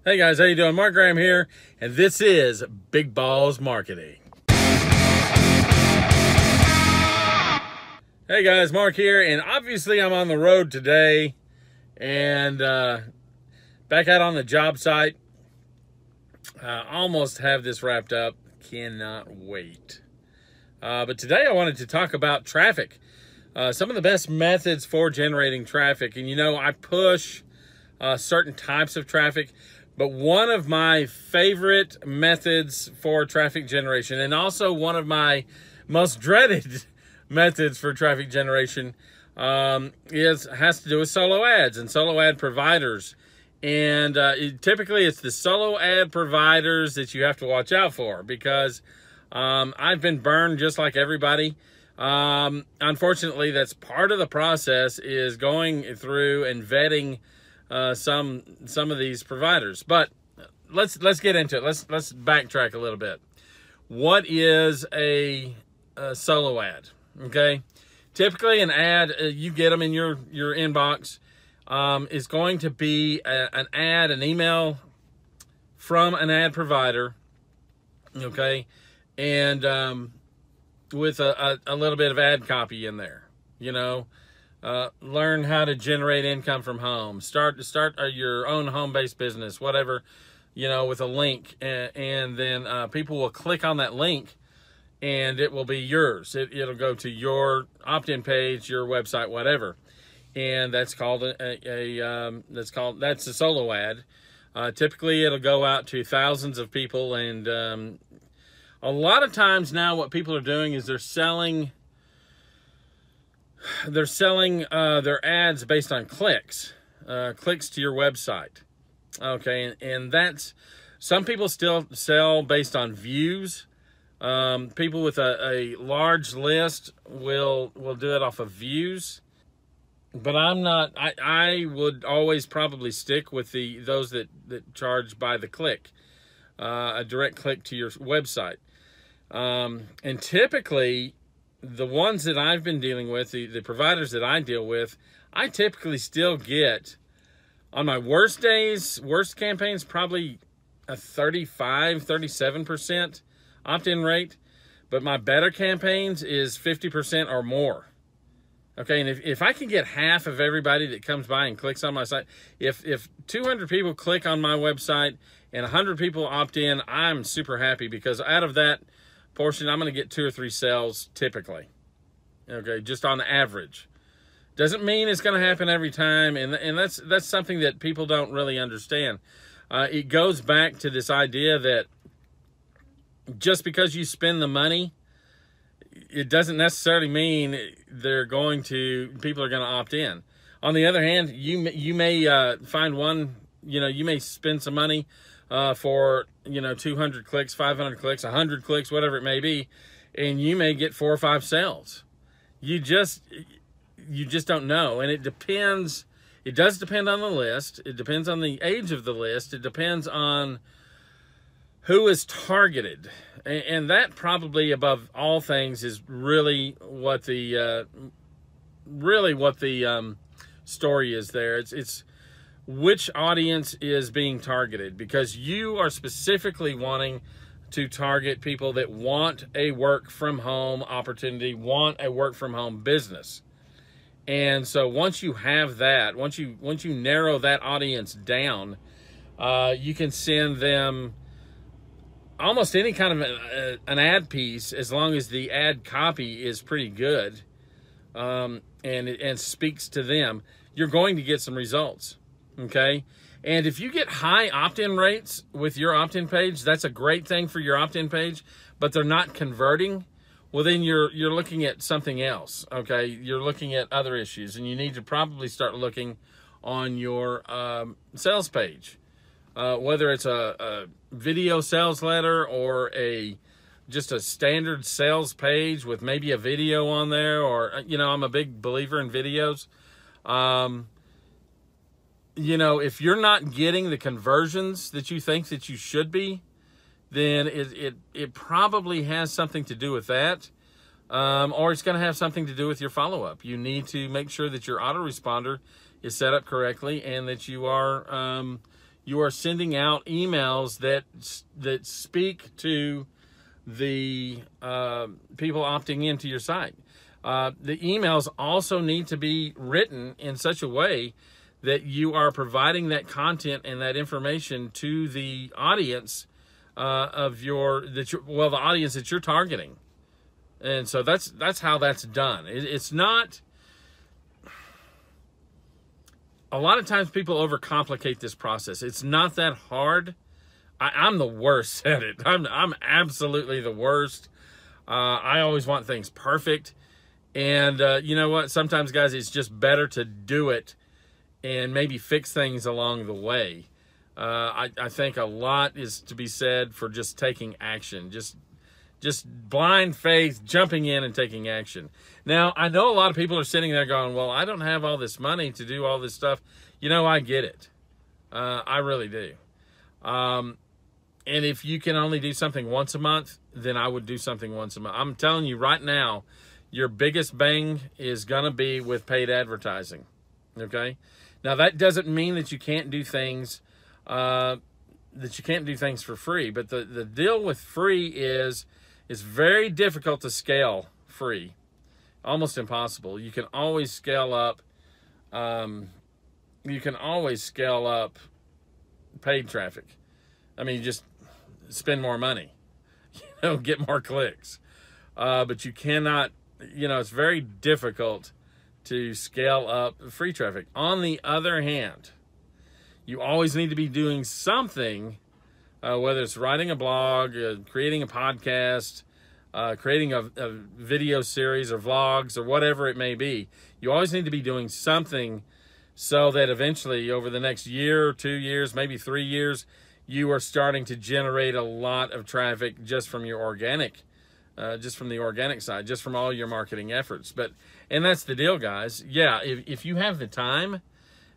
Hey guys, how you doing? Mark Graham here, and this is Big Balls Marketing. Hey guys, Mark here, and obviously I'm on the road today, and back out on the job site. Almost have this wrapped up. Cannot wait. But today I wanted to talk about traffic. Some of the best methods for generating traffic, and I push certain types of traffic. But one of my favorite methods for traffic generation, and also one of my most dreaded methods for traffic generation, has to do with solo ads and solo ad providers. And typically it's the solo ad providers that you have to watch out for, because I've been burned just like everybody. Unfortunately, that's part of the process, is going through and vetting some of these providers. But let's get into it. Let's backtrack a little bit. What is a solo ad? Okay, typically an ad, you get them in your inbox, is going to be an email from an ad provider. Okay, and with a little bit of ad copy in there. Learn how to generate income from home. Start your own home-based business, whatever, with a link, and then people will click on that link, and it will be yours. It'll go to your opt-in page, your website, whatever, and that's called that's a solo ad. Typically, it'll go out to thousands of people, and a lot of times now, what people are doing is they're selling their ads based on clicks to your website. Okay, and that's, some people still sell based on views. People with a large list will do it off of views, but I'm not. I would always probably stick with those that charge by the click, a direct click to your website, and typically, the ones that I've been dealing with, the providers that I deal with, I typically still get, on my worst days, worst campaigns, probably a 37% opt-in rate. But my better campaigns is 50% or more. Okay, and if I can get half of everybody that comes by and clicks on my site, if 200 people click on my website and 100 people opt in, I'm super happy, because out of that portion, I'm going to get 2 or 3 sales typically. Okay, just on average. Doesn't mean it's going to happen every time, and that's something that people don't really understand. It goes back to this idea that just because you spend the money, it doesn't necessarily mean people are going to opt in. On the other hand, you may find one, you may spend some money for 200 clicks, 500 clicks, 100 clicks, whatever it may be, and you may get 4 or 5 sales. You just don't know, and it depends. It does depend on the list. It depends on the age of the list. It depends on who is targeted, and that probably above all things is really what the story is there. It's which audience is being targeted, because you are specifically wanting to target people that want a work from home opportunity, want a work from home business. And so once you have that, once you narrow that audience down, you can send them almost any kind of an ad piece, as long as the ad copy is pretty good, and speaks to them. You're going to get some results. Okay, and if you get high opt-in rates with your opt-in page, that's a great thing for your opt-in page, but they're not converting, well, then you're looking at something else. Okay, you're looking at other issues, and you need to probably start looking on your sales page, whether it's a video sales letter or just a standard sales page with maybe a video on there, or I'm a big believer in videos. If you're not getting the conversions that you think that you should be, then it probably has something to do with that. Or it's going to have something to do with your follow-up. You need to make sure that your autoresponder is set up correctly, and that you are you are sending out emails that speak to the people opting into your site. The emails also need to be written in such a way that you are providing that content and that information to the audience the audience that you're targeting. And so that's how that's done. It's not. A lot of times people overcomplicate this process. It's not that hard. I'm the worst at it. I'm absolutely the worst. I always want things perfect. And you know what? Sometimes, guys, it's just better to do it and maybe fix things along the way. I think a lot is to be said for just taking action. Just blind faith, jumping in and taking action. Now, I know a lot of people are sitting there going, well, I don't have all this money to do all this stuff. You know, I get it. I really do. And if you can only do something once a month, then I would do something once a month. I'm telling you right now, your biggest bang is going to be with paid advertising. Okay? Now, that doesn't mean that you can't do things for free. But the deal with free is it's very difficult to scale free. Almost impossible. You can always scale up. You can always scale up paid traffic. I mean, you just spend more money, get more clicks. But you cannot, it's very difficult to scale up free traffic. On the other hand, you always need to be doing something, whether it's writing a blog, creating a podcast, creating a video series or vlogs or whatever it may be. You always need to be doing something so that eventually over the next year, 2 years, maybe 3 years, you are starting to generate a lot of traffic just from your organic, just from the organic side, just from all your marketing efforts. And that's the deal, guys. Yeah, if you have the time,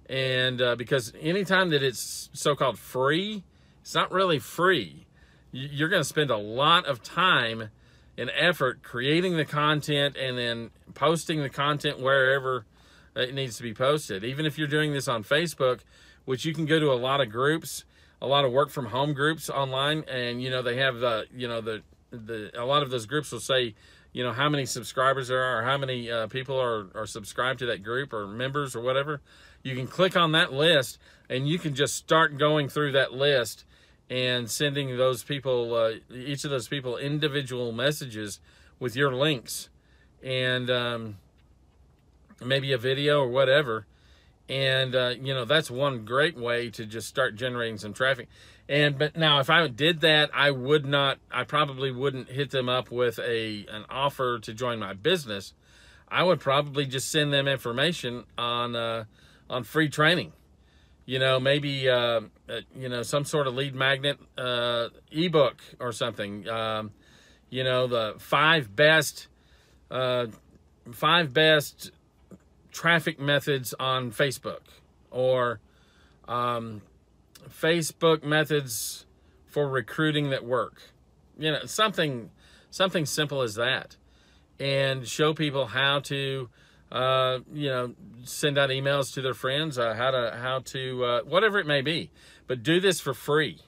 and because anytime that it's so-called free, it's not really free. You're going to spend a lot of time and effort creating the content and then posting the content wherever it needs to be posted. Even if you're doing this on Facebook, which you can go to a lot of groups, a lot of work from home groups online, and they have a lot of those groups will say, how many subscribers there are, or how many people are subscribed to that group or members or whatever. You can click on that list and you can just start going through that list and sending those people, each of those people, individual messages with your links and maybe a video or whatever. And, that's one great way to just start generating some traffic. But now if I did that, I probably wouldn't hit them up with an offer to join my business. I would probably just send them information on free training. Maybe, some sort of lead magnet, ebook or something. The five best traffic methods on Facebook, or Facebook methods for recruiting that work. Something simple as that, and show people how to send out emails to their friends, how to whatever it may be. But do this for free,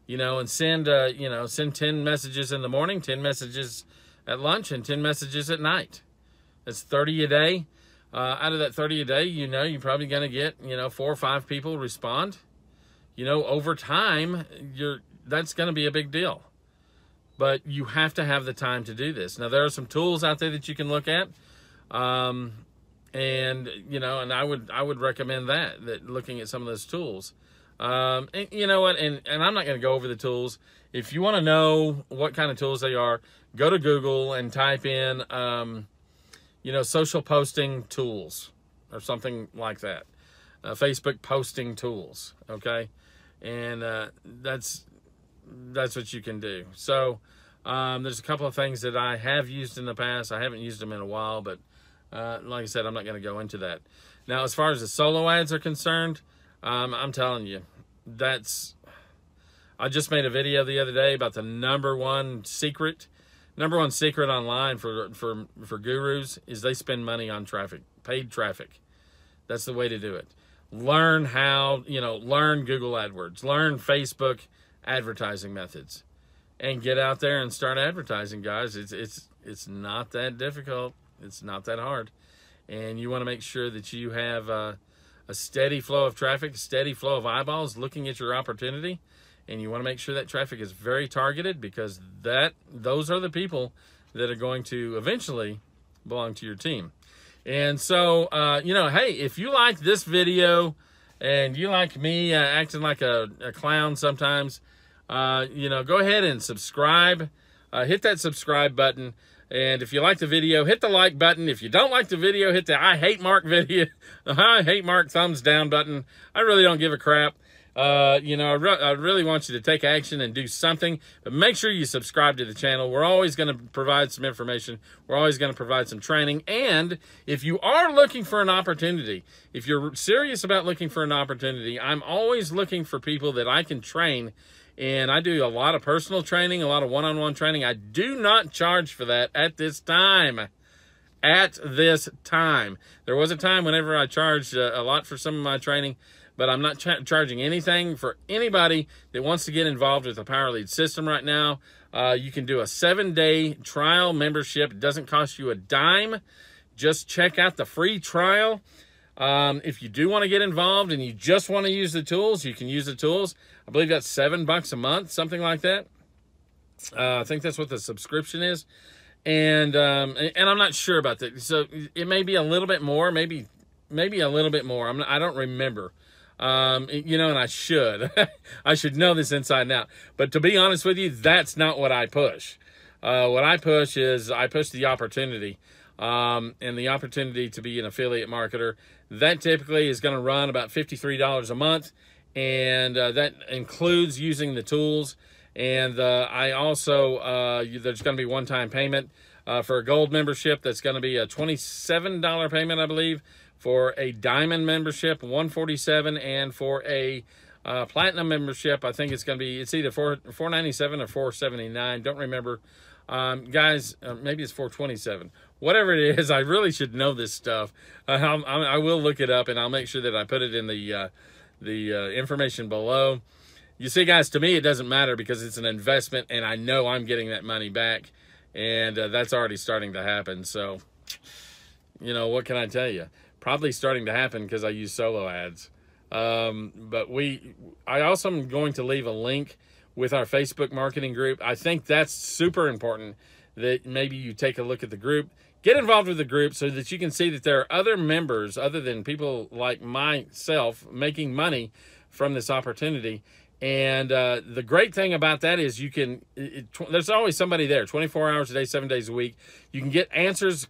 and send 10 messages in the morning, 10 messages at lunch, and 10 messages at night. That's 30 a day. Out of that 30 a day, you're probably going to get, 4 or 5 people respond. Over time, that's going to be a big deal. But you have to have the time to do this. Now, there are some tools out there that you can look at. And I would recommend that looking at some of those tools. And you know what? And I'm not going to go over the tools. If you want to know what kind of tools they are, go to Google and type in, social posting tools or something like that. Facebook posting tools. Okay. And, that's what you can do. So, there's a couple of things that I have used in the past. I haven't used them in a while, but, like I said, I'm not going to go into that. Now, as far as the solo ads are concerned, I'm telling you, I just made a video the other day about the number one secret online for gurus is they spend money on traffic, paid traffic. That's the way to do it. learn how, learn Google AdWords, learn Facebook advertising methods, and get out there and start advertising, guys. It's not that difficult. It's not that hard. And you want to make sure that you have a steady flow of traffic, a steady flow of eyeballs looking at your opportunity. And you want to make sure that traffic is very targeted, because those are the people that are going to eventually belong to your team. And so, hey, if you like this video and you like me acting like a clown sometimes, go ahead and subscribe. Hit that subscribe button. And if you like the video, hit the like button. If you don't like the video, hit the I hate Mark video. I hate Mark thumbs down button. I really don't give a crap. I really want you to take action and do something, but make sure you subscribe to the channel. We're always going to provide some information. We're always going to provide some training. And if you are looking for an opportunity, if you're serious about looking for an opportunity, I'm always looking for people that I can train. And I do a lot of personal training, a lot of one-on-one training. I do not charge for that at this time. At this time. There was a time whenever I charged a lot for some of my training, but I'm not charging anything for anybody that wants to get involved with the Power Lead system right now. You can do a 7-day trial membership. It doesn't cost you a dime. Just check out the free trial. If you do want to get involved and you just want to use the tools, you can use the tools. I believe that's $7 a month, something like that. I think that's what the subscription is. And I'm not sure about that. So it may be a little bit more, maybe a little bit more. I don't remember. And I should. I should know this inside and out. But to be honest with you, that's not what I push. What I push is I push the opportunity, and the opportunity to be an affiliate marketer. That typically is going to run about $53 a month, and that includes using the tools. And I also, there's going to be one-time payment for a gold membership. That's going to be a $27 payment, I believe. For a diamond membership, $147, and for a platinum membership, I think it's going to be, it's either $497 or $479. Don't remember. Guys, maybe it's $427. Whatever it is, I really should know this stuff. I will look it up, and I'll make sure that I put it in the information below. You see, guys, to me, it doesn't matter because it's an investment, and I know I'm getting that money back, and that's already starting to happen. So, what can I tell you? Probably starting to happen because I use solo ads. But I also am going to leave a link with our Facebook marketing group. I think that's super important that maybe you take a look at the group. Get involved with the group so that you can see that there are other members other than people like myself making money from this opportunity. And the great thing about that is you can, there's always somebody there 24 hours a day, 7 days a week. You can get answers,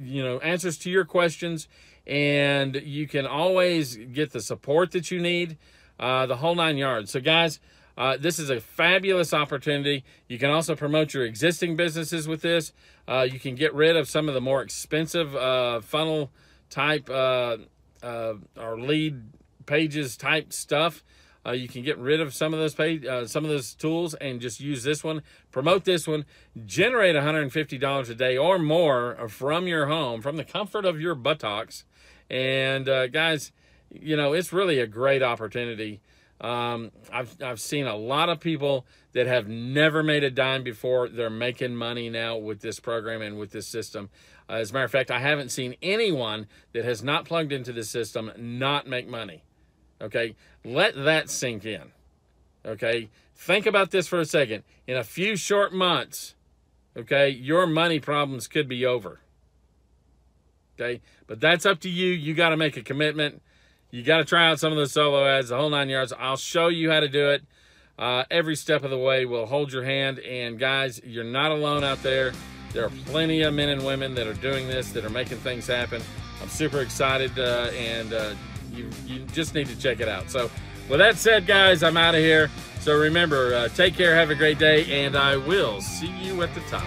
answers to your questions, and you can always get the support that you need, the whole 9 yards. So guys, this is a fabulous opportunity. You can also promote your existing businesses with this. You can get rid of some of the more expensive funnel type or lead pages type stuff. You can get rid of some of those tools and just use this one, promote this one, generate $150 a day or more from your home, from the comfort of your buttocks. And guys, it's really a great opportunity. I've seen a lot of people that have never made a dime before. They're making money now with this program and with this system. As a matter of fact, I haven't seen anyone that has not plugged into this system not make money. Okay, let that sink in. Okay, think about this for a second. In a few short months, okay, your money problems could be over. Okay, but that's up to you. You got to make a commitment. You got to try out some of those solo ads, the whole 9 yards. I'll show you how to do it. Every step of the way, we'll hold your hand. And guys, you're not alone out there. There are plenty of men and women that are doing this, that are making things happen. I'm super excited, and you just need to check it out. So with that said, guys, I'm out of here. So remember, take care, have a great day, and I will see you at the top.